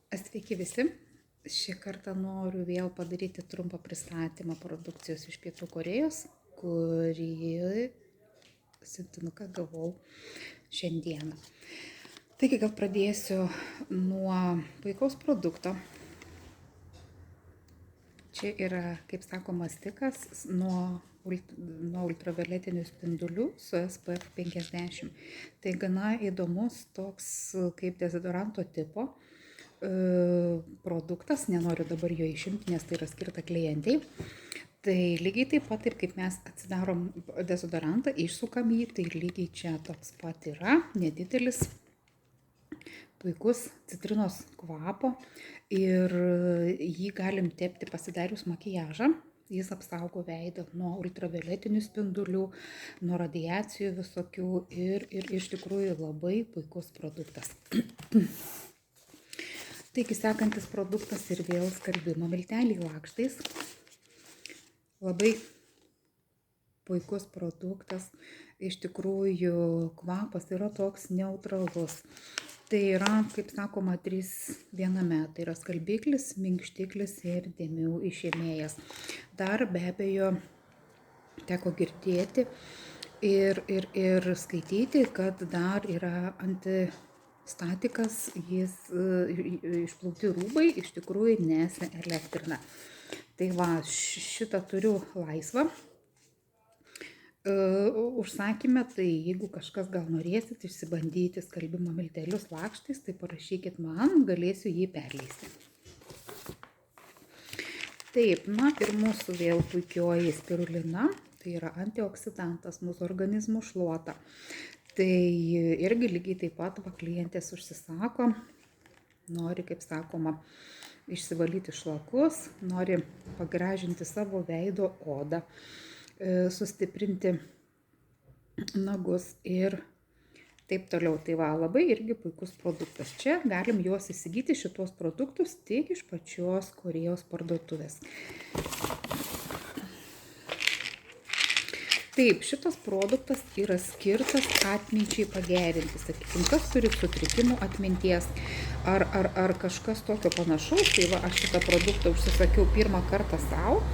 Sveiki visi. Šį kartą noriu vėl padaryti trumpą pristatymą produkcijos iš Pietų Korėjos, kurį siuntinuką gavau šiandieną. Taigi gal pradėsiu nuo puikaus produkto. Čia yra, kaip sakoma, stikas nuo ultravioletinių spindulių su SPF 50. Tai gana įdomus toks kaip dezodoranto tipo produktas, nenoriu dabar jo išimti, nes tai yra skirta klientei. Tai lygiai taip pat ir kaip mes atsidarom dezodorantą, išsukam jį, tai lygiai čia toks pat yra, nedidelis, puikus citrinos kvapo ir jį galim tepti pasidarius makiažą. Jis apsaugo veidą nuo ultravioletinių spindulių, nuo radiacijų visokių ir iš tikrųjų labai puikus produktas. Taigi sekantis produktas ir vėl skalbimo milteliai lakštais. Labai puikus produktas. Iš tikrųjų kvapas yra toks neutralus. Tai yra, kaip sakoma, 3 viename. Tai yra skalbiklis, minkštiklis ir dėmių išėmėjas. Dar be abejo teko girdėti ir skaityti, kad dar yra statikas, jis išplauti rūbai iš tikrųjų nesielektrina. Tai va, šitą turiu laisvą užsakymę, tai jeigu kažkas gal norėsit išsibandyti skalbimo miltelius lakštais, tai parašykit man, galėsiu jį perleisti. Taip, na ir mūsų vėl puikioji spirulina, tai yra antioksidantas, mūsų organizmo šluota. Tai irgi lygiai taip pat klientės užsisako, nori, kaip sakoma, išsivalyti šlakus, nori pagražinti savo veido odą, sustiprinti nagus ir taip toliau. Tai va, labai irgi puikus produktas. Čia galim juos įsigyti šitos produktus tik iš pačios Korėjos parduotuvės. Taip, šitas produktas yra skirtas atminčiai pagerinti. Sakykim, kas turi sutrikimų atminties ar kažkas tokio panašaus. Tai va, aš šitą produktą užsisakiau pirmą kartą savo.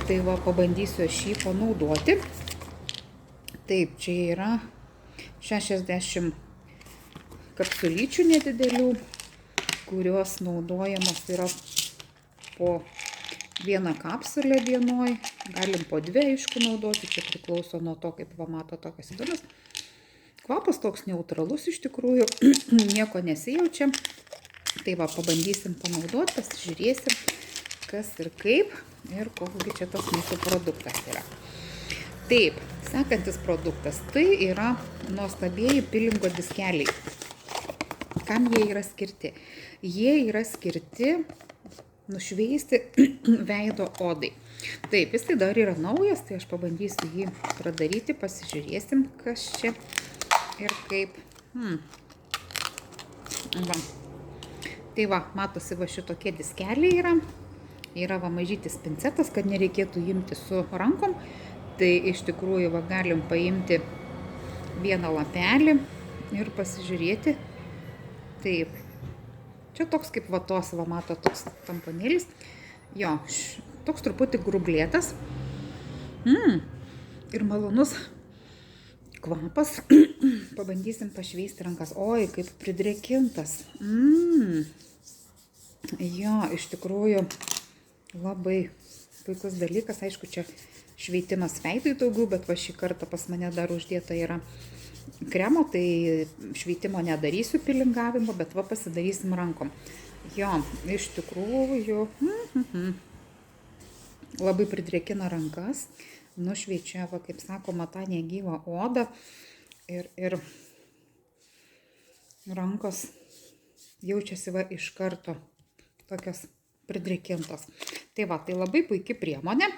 Tai va, pabandysiu aš jį panaudoti. Taip, čia yra 60 kapsulyčių nedidelių, kurios naudojamos yra po vieną kapsulę dienoj, galim po 2 aišku naudoti, čia priklauso nuo to, kaip va mato tokias įdomias. Kvapas toks neutralus iš tikrųjų, nieko nesijaučia. Tai va, pabandysim panaudoti, pasižiūrėsim, kas ir kaip ir koks čia tas mūsų produktas yra. Taip, sekantis produktas, tai yra nuostabieji pilingo diskeliai. Kam jie yra skirti? Jie yra skirti nušveisti veido odai. Taip, jis tai dar yra naujas, tai aš pabandysiu jį pradaryti, pasižiūrėsim, kas čia ir kaip. Va. Tai va, matosi, va šitokie diskeliai yra. Yra va mažytis pincetas, kad nereikėtų imti su rankom. Tai iš tikrųjų va galim paimti vieną lapelį ir pasižiūrėti. Taip. Čia toks kaip vatos, va mato, toks tamponėlis. Jo, toks truputį grublėtas. Ir malonus kvapas. Pabandysim pašveisti rankas. Oi, kaip pridrėkintas. Jo, iš tikrųjų labai puikus dalykas. Aišku, čia šveitimas veidui daugiau, bet va šį kartą pas mane dar uždėta yra kremo, tai šveitimo nedarysiu pilingavimo, bet va pasidarysim rankom. Jo, iš tikrųjų labai pridrėkina rankas, nušveičia, va, kaip sakoma, tą negyvą odą ir rankos jaučiasi va iš karto tokios pridrėkintos. Tai va, tai labai puiki priemonė.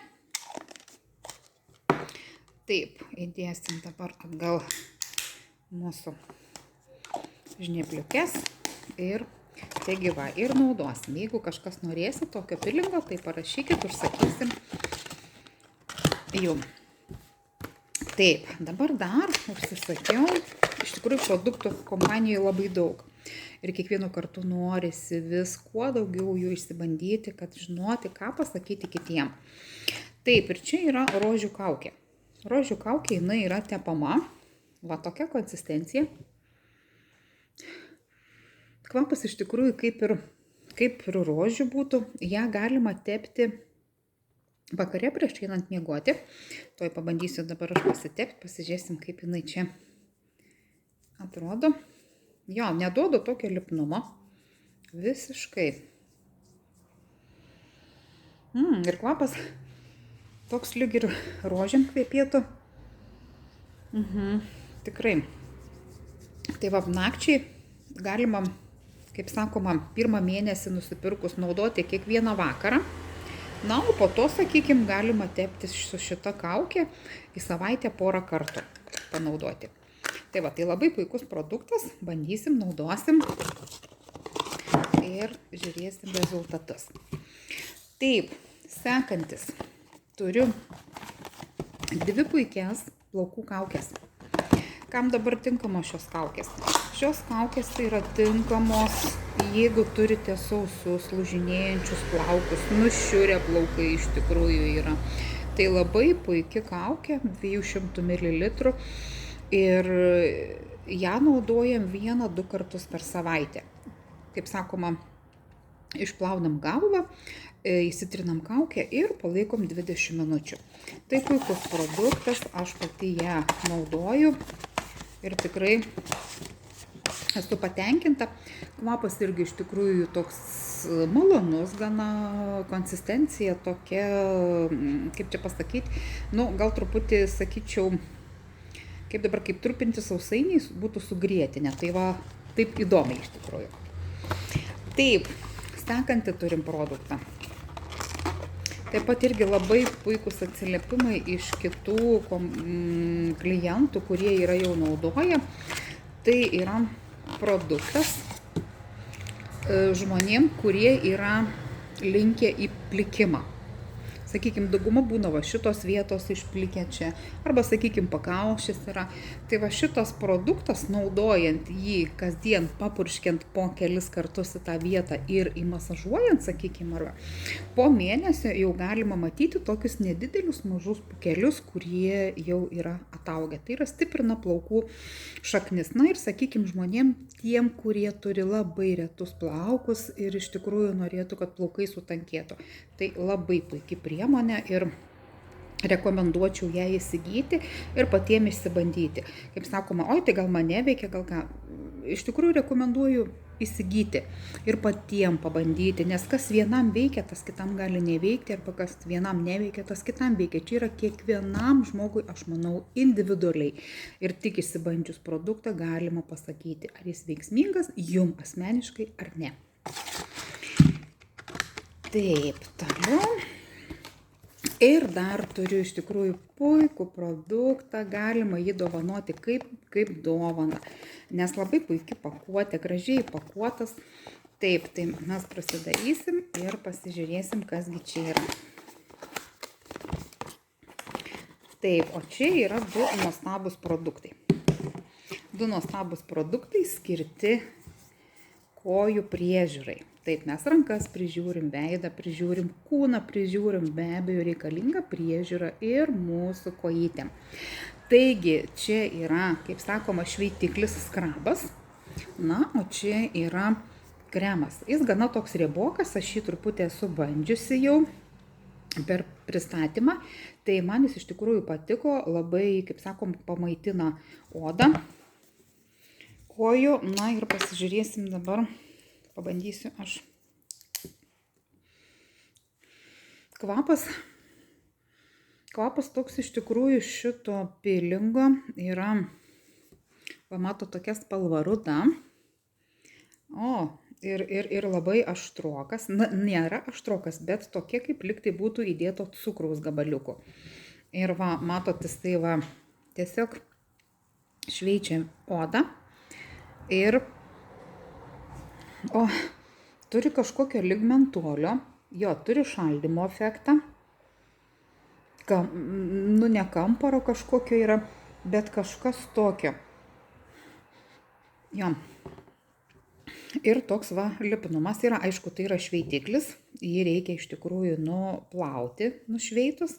Taip, įdėsim dabar atgal mūsų žnypliukes ir taigi va, ir naudosim. Jeigu kažkas norėsit tokio pilingo, tai parašykit, užsakysim jum. Taip, dabar dar užsisakiau, iš tikrųjų produktų kompanijoje labai daug. ir kiekvienu kartu norisi vis kuo daugiau jų išsibandyti, kad žinoti, ką pasakyti kitiem. Taip, ir čia yra rožių kaukė. Rožių kaukė, jinai yra tepama, va tokia konsistencija. Kvapas iš tikrųjų kaip ir rožių būtų, ją galima tepti vakare prieš einant miegoti. Tuoj pabandysiu dabar aš pasitepti, pasižiūrėsim, kaip jinai čia atrodo. Jo, neduodu tokio lipnumo. Visiškai. Ir kvapas toks lyg ir rožėm kvepėtų. Tikrai. Tai va, nakčiai galima, kaip sakoma, pirmą mėnesį nusipirkus naudoti kiekvieną vakarą. Na, o po to, sakykime, galima tepti su šita kaukė į savaitę porą kartų panaudoti. Tai va, tai labai puikus produktas, bandysim, naudosim ir žiūrėsim rezultatus. Taip, sekantis, turiu 2 puikias plaukų kaukės. Kam dabar tinkamos šios kaukės? Šios kaukės tai yra tinkamos, jeigu turite sausus, lūžinėjančius plaukus, nušiurę plaukai iš tikrųjų yra. Tai labai puiki kaukė, 200 ml ir ją naudojam 1-2 kartus per savaitę. Kaip sakoma, išplaunam galvą, įsitrinam kaukę ir palaikom 20 minučių. Tai puikus produktas, aš pati ją naudoju ir tikrai esu patenkinta. Kvapas irgi iš tikrųjų toks malonus, gana konsistencija tokia, kaip čia pasakyti, nu, gal truputį, sakyčiau, kaip dabar, kaip trupinti sausainiai būtų sugrietinę. Tai va, taip įdomiai iš tikrųjų. Taip, sekantį turim produktą. Taip pat irgi labai puikus atsiliepimai iš kitų klientų, kurie yra jau naudoję. Tai yra produktas žmonėm, kurie yra linkę į plikimą. Sakykime, dauguma būna va šitos vietos išplikę čia, arba, sakykime, pakaušis yra. Tai va šitas produktas, naudojant jį kasdien, papurškiant po kelis kartus į tą vietą ir įmasažuojant, sakykime, arba po mėnesio jau galima matyti tokius nedidelius mažus pūkelius, kurie jau yra ataugę. Tai yra stiprina plaukų šaknis. Na ir, sakykime, žmonėm, tiem, kurie turi labai retus plaukus ir iš tikrųjų norėtų, kad plaukai sutankėtų. Tai labai puikiai priemonė ir rekomenduočiau ją įsigyti ir patiems išsibandyti. Kaip sakoma, oi, tai gal man neveikia, gal ką. Iš tikrųjų rekomenduoju įsigyti ir patiems pabandyti, nes kas vienam veikia, tas kitam gali neveikti, arba kas vienam neveikia, tas kitam veikia. Čia yra kiekvienam žmogui, aš manau, individualiai. Ir tik išsibandžius produktą galima pasakyti, ar jis veiksmingas jum asmeniškai ar ne. Taip, toliau. Ir dar turiu iš tikrųjų puikų produktą, galima jį dovanoti kaip dovaną, nes labai puikiai pakuotė, gražiai pakuotas. Taip, tai mes prasidarysim ir pasižiūrėsim, kasgi čia yra. Taip, o čia yra 2 nuostabus produktai. 2 nuostabus produktai skirti kojų priežiūrai. Taip, mes rankas prižiūrim, veidą prižiūrim, kūną prižiūrim, be abejo reikalinga priežiūra ir mūsų kojytėm. Taigi, čia yra, kaip sakoma, šveitiklis skrabas, na, o čia yra kremas. Jis gana toks riebokas, aš jį truputį esu bandžiusi jau per pristatymą, tai man jis iš tikrųjų patiko, labai, kaip sakom, pamaitina odą kojų. Na ir pasižiūrėsim dabar. Pabandysiu aš. Kvapas toks iš tikrųjų šito pilingo yra, pamato, tokia spalva ruda. O, ir labai aštrokas. Na, nėra aštrokas, bet tokia kaip liktai būtų įdėto cukraus gabaliukų. Ir va, matot, jisai va, tiesiog šveičia odą. Ir turi kažkokio ligmentolio, jo, turi šaldymo efektą, nu ne kamparo kažkokio yra, bet kažkas tokio. Jo, Ir toks va lipnumas yra, aišku, tai yra šveitiklis, jį reikia iš tikrųjų nuplauti, nušveitus,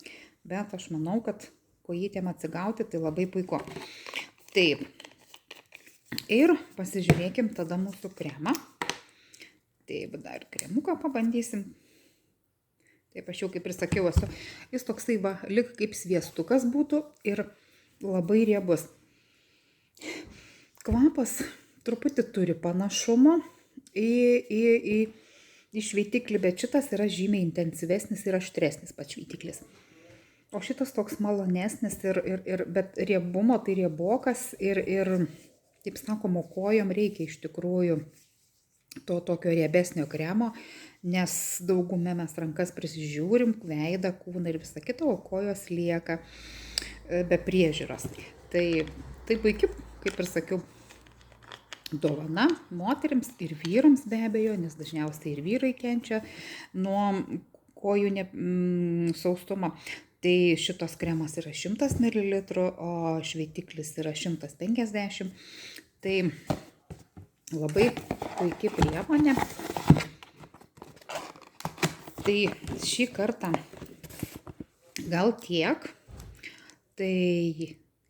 bet aš manau, kad kojytėm atsigauti tai labai puiku. Taip, ir pasižiūrėkim tada mūsų kremą. Taip, dar kremuką pabandysim. Taip, aš jau kaip ir sakiau, jis toksai va, lyg kaip sviestukas būtų ir labai riebus. Kvapas truputį turi panašumo į šveitiklį, bet šitas yra žymiai intensyvesnis ir aštresnis pats šveitiklis. O šitas toks malonesnis, bet riebumo tai riebokas ir, taip sakoma, kojom reikia iš tikrųjų to tokio riebesnio kremo, nes daugume mes rankas prisižiūrim, veidą, kūną ir visą kitą, o kojos lieka be priežiūros. Tai puikiai, kaip ir sakiau, dovana moterims ir vyrams be abejo, nes dažniausiai ir vyrai kenčia nuo kojų sausumo. Tai šitos kremas yra 100 ml, o šveitiklis yra 150. Tai labai puikiai priemonė. Tai šį kartą gal tiek. Tai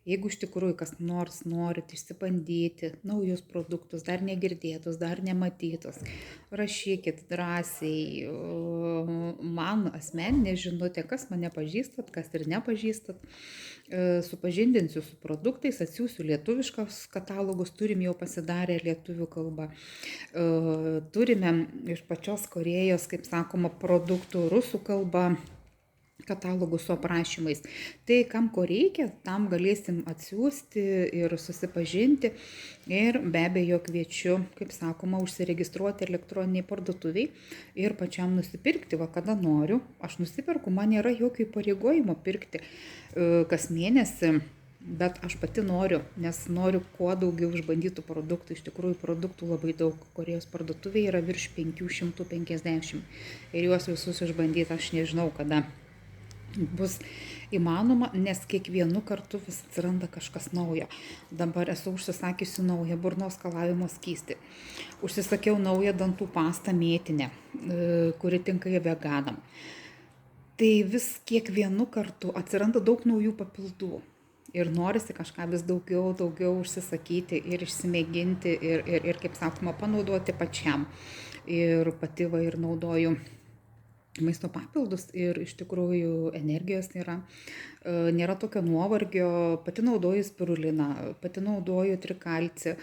jeigu iš tikrųjų kas nors norit išsibandyti naujus produktus, dar negirdėtus, dar nematytus, rašykit drąsiai man asmeninė žinutė, kas mane pažįstat, kas ir nepažįstat. Supažindinsiu su produktais, atsiųsiu lietuviškus katalogus, turim jau pasidarę lietuvių kalbą. Turime iš pačios Korėjos, kaip sakoma, produktų rusų kalba katalogus su aprašymais. Tai kam ko reikia, tam galėsim atsiųsti ir susipažinti. Ir be abejo kviečiu, kaip sakoma, užsiregistruoti elektroniniai parduotuviai ir pačiam nusipirkti, va kada noriu. Aš nusiperku, man nėra jokio įpareigojimo pirkti kas mėnesį, bet aš pati noriu, nes noriu kuo daugiau išbandytų produktų. Iš tikrųjų produktų labai daug. Korėjos parduotuviai yra virš 550 ir juos visus išbandyti aš nežinau kada bus įmanoma, nes kiekvienu kartu vis atsiranda kažkas naujo. Dabar esu užsisakiusi naują burnos skalavimo skystį. Užsisakiau naują dantų pastą mėtinę, kuri tinka veganam. Tai vis kiekvienu kartu atsiranda daug naujų papildų. Ir norisi kažką vis daugiau užsisakyti ir išsimėginti ir kaip sakoma, panaudoti pačiam. Ir pati va ir naudoju maisto papildus ir iš tikrųjų energijos nėra tokio nuovargio. Pati naudoju spiruliną, pati naudoju trikalcį,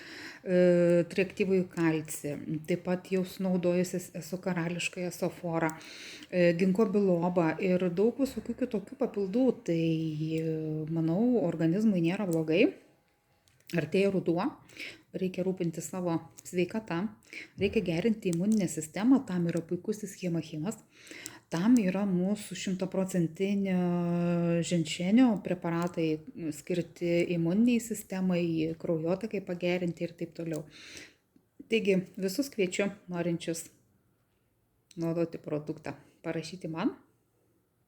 triaktyvųjį kalcį. Taip pat jau sunaudojusi esu karališkąją soforą, ginko bilobą ir daug visokių kitokių papildų. Tai manau, organizmui nėra blogai. Artėja ruduo, reikia rūpinti savo sveikatą, reikia gerinti imuninę sistemą, tam yra puikusis hemachimas, tam yra mūsų 100% ženšenio preparatai skirti imuniniai sistemai, kraujotakai pagerinti ir taip toliau. Taigi visus kviečiu norinčius naudoti produktą parašyti man.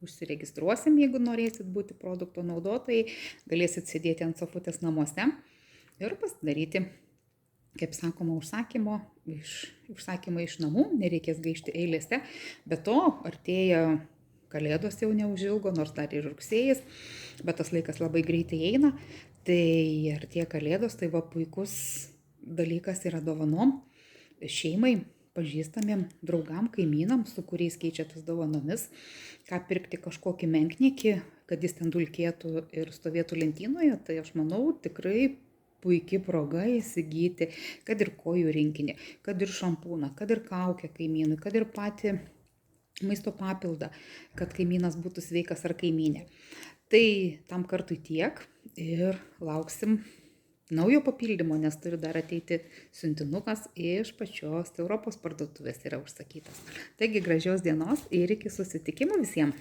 Užsiregistruosim, jeigu norėsit būti produkto naudotojai, galėsit sėdėti ant sofutės namuose ir pasidaryti, kaip sakoma, užsakymą iš namų, nereikės gaišti eilėse. Be to, artėja kalėdos jau neužilgo, nors dar ir rugsėjis, bet tas laikas labai greitai eina. Tai artėja kalėdos, tai va puikus dalykas yra dovanom šeimai, pažįstamiem, draugam, kaimynam, su kuriais keičiatės dovanomis, ką pirkti kažkokį menkniekį, kad jis ten dulkėtų ir stovėtų lentynoje. Tai aš manau, tikrai puikiai proga įsigyti, kad ir kojų rinkinį, kad ir šampūną, kad ir kaukę kaimynui, kad ir patį maisto papildą, kad kaimynas būtų sveikas ar kaimynė. Tai tam kartui tiek ir lauksim naujo papildymo, nes turi dar ateiti siuntinukas iš pačios Europos parduotuvės yra užsakytas. Taigi gražios dienos ir iki susitikimo visiems.